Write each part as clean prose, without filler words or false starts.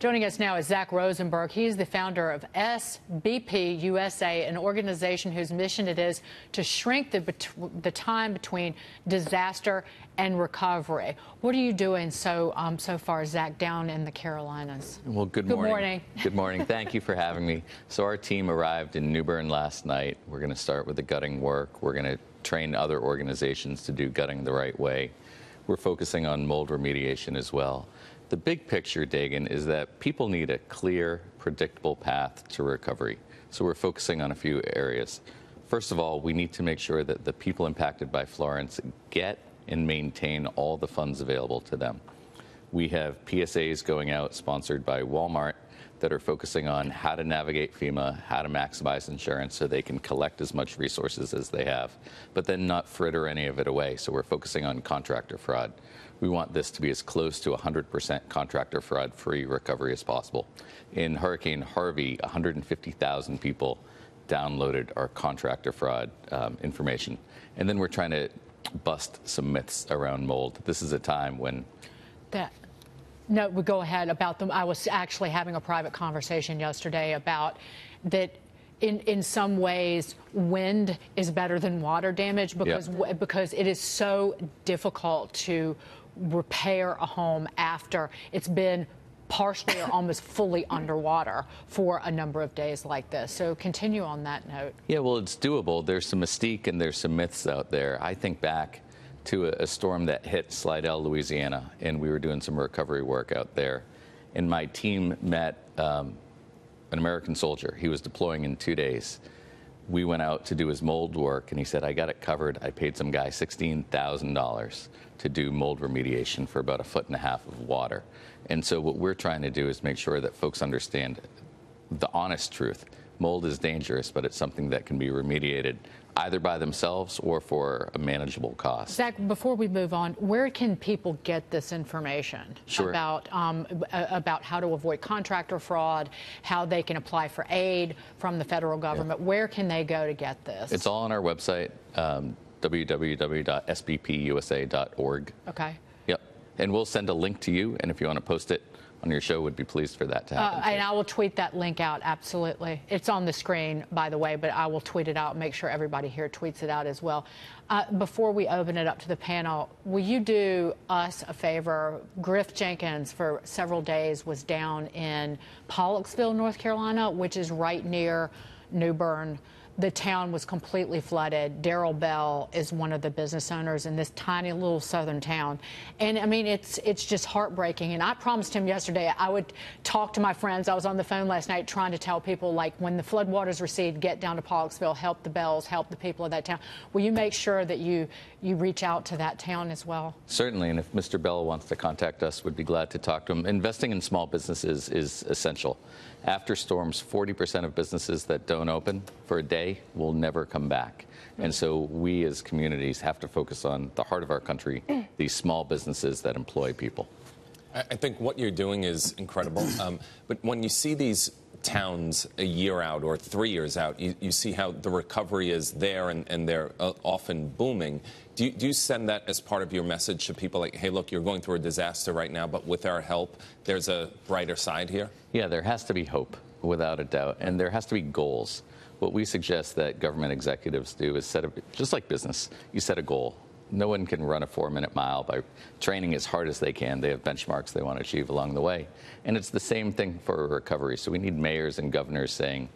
Joining us now is Zack Rosenburg. He's the founder of SBP USA, an organization whose mission it is to shrink the time between disaster and recovery. What are you doing so far, Zack, down in the Carolinas? Well, good morning. Good morning. Thank you for having me. So our team arrived in New Bern last night. We're going to start with the gutting work. We're going to train other organizations to do gutting the right way. We're focusing on mold remediation as well. The big picture, Dagan, is that people need a clear, predictable path to recovery. So we're focusing on a few areas. First of all, we need to make sure that the people impacted by Florence get and maintain all the funds available to them. We have PSAs going out sponsored by Walmart that are focusing on how to navigate FEMA, how to maximize insurance so they can collect as much resources as they have, but then not fritter any of it away. So we're focusing on contractor fraud. We want this to be as close to 100% contractor fraud-free recovery as possible. In Hurricane Harvey, 150,000 people downloaded our contractor fraud information. And then we're trying to bust some myths around mold. This is a time when... No, we go ahead about them. I was actually having a private conversation yesterday about that. In some ways, wind is better than water damage because it is so difficult to repair a home after it's been partially or almost fully underwater for a number of days like this. So continue on that note. Yeah, well, it's doable. There's some mystique and there's some myths out there. I think back to a storm that hit Slidell, Louisiana, and we were doing some recovery work out there. And my team met an American soldier. He was deploying in 2 days. We went out to do his mold work, and he said, I got it covered. I paid some guy $16,000 to do mold remediation for about 1.5 feet of water. And so what we're trying to do is make sure that folks understand the honest truth. Mold is dangerous, but it's something that can be remediated either by themselves or for a manageable cost. Zack, before we move on, where can people get this information about how to avoid contractor fraud, how they can apply for aid from the federal government? Where can they go to get this? It's all on our website, www.sbpusa.org. Okay. Yep. And we'll send a link to you, and if you want to post it on your show, would be pleased for that to happen. And I will tweet that link out, absolutely. It's on the screen, by the way, but I will tweet it out, make sure everybody here tweets it out as well. Before we open it up to the panel, will you do us a favor? Griff Jenkins, for several days, was down in Pollocksville, North Carolina, which is right near New Bern. The town was completely flooded. Darrell Bell is one of the business owners in this tiny little southern town. And, I mean, it's just heartbreaking. And I promised him yesterday I would talk to my friends. I was on the phone last night trying to tell people, like, when the floodwaters recede, get down to Pollocksville, help the Bells, help the people of that town. Will you make sure that you reach out to that town as well? Certainly. And if Mr. Bell wants to contact us, we'd be glad to talk to him. Investing in small businesses is essential. After storms, 40% of businesses that don't open for a day will never come back. And so we as communities have to focus on the heart of our country, these small businesses that employ people. I think what you're doing is incredible. But when you see these towns a year out or 3 years out, you see how the recovery is there and they're often booming. Do you send that as part of your message to people, like, hey, look, you're going through a disaster right now, but with our help, there's a brighter side here? Yeah, there has to be hope, without a doubt, and there has to be goals. What we suggest that government executives do is just like business, you set a goal. No one can run a 4-minute mile by training as hard as they can. They have benchmarks they want to achieve along the way. And it's the same thing for recovery. So we need mayors and governors saying,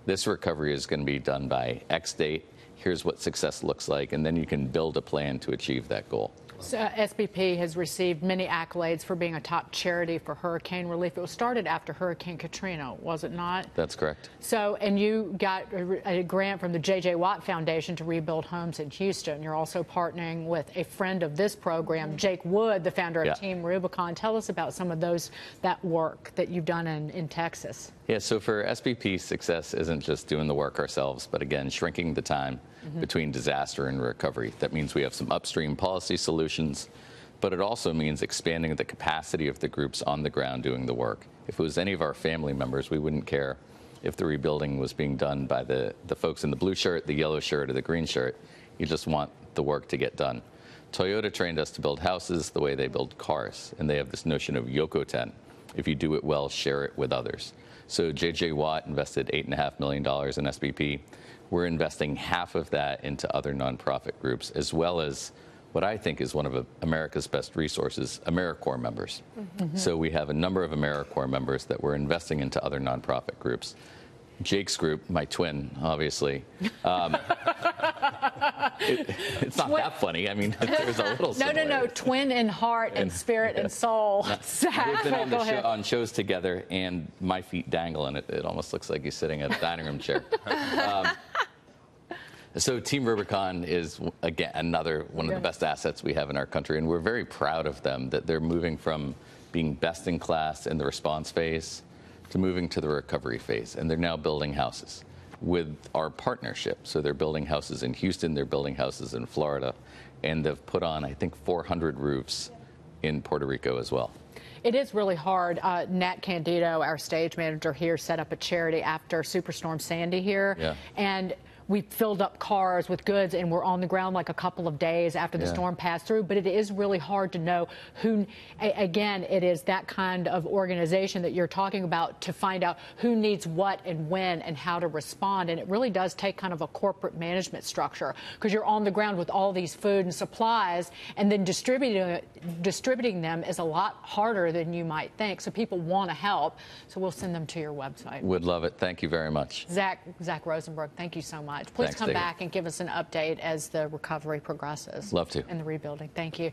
this recovery is going to be done by X date. Here's what success looks like. And then you can build a plan to achieve that goal. So SBP has received many accolades for being a top charity for hurricane relief. It was started after Hurricane Katrina, was it not? That's correct. So, and you got a grant from the J.J. Watt Foundation to rebuild homes in Houston. You're also partnering with a friend of this program, Jake Wood, the founder of Team Rubicon. Tell us about some of that work that you've done in Texas. Yeah, so for SBP, success isn't just doing the work ourselves, but again, shrinking the time between disaster and recovery. That means we have some upstream policy solutions, but it also means expanding the capacity of the groups on the ground doing the work. If it was any of our family members, we wouldn't care if the rebuilding was being done by the folks in the blue shirt, the yellow shirt, or the green shirt. You just want the work to get done. Toyota trained us to build houses the way they build cars, and they have this notion of Yokoten, if you do it well, share it with others. So J.J. Watt invested $8.5 million in SBP. We're investing half of that into other nonprofit groups, as well as what I think is one of America's best resources, AmeriCorps members. So we have a number of AmeriCorps members that we're investing into other nonprofit groups. Jake's group, my twin, obviously. It's not that funny. I mean, there's a little similarity. No. Twin in heart and spirit and soul. We've been on shows together, and my feet dangle, and it almost looks like he's sitting at a dining room chair. So Team Rubicon is, again, another one of the best assets we have in our country, and we're very proud of them that they're moving from being best in class in the response phase to moving to the recovery phase, and they're now building houses with our partnership. So they're building houses in Houston, they're building houses in Florida, and they've put on, I think, 400 roofs in Puerto Rico as well. It is really hard. Nat Candido, our stage manager here, set up a charity after Superstorm Sandy here, and we filled up cars with goods and we're on the ground like a couple of days after the storm passed through. But it is really hard to know who, again, it is that kind of organization that you're talking about to find out who needs what and when and how to respond. And it really does take kind of a corporate management structure, because you're on the ground with all these food and supplies, and then distributing them is a lot harder than you might think. So people want to help. So we'll send them to your website. Would love it. Thank you very much. Zack Rosenburg, thank you so much. Please come back and give us an update as the recovery progresses. Love to. And the rebuilding. Thank you.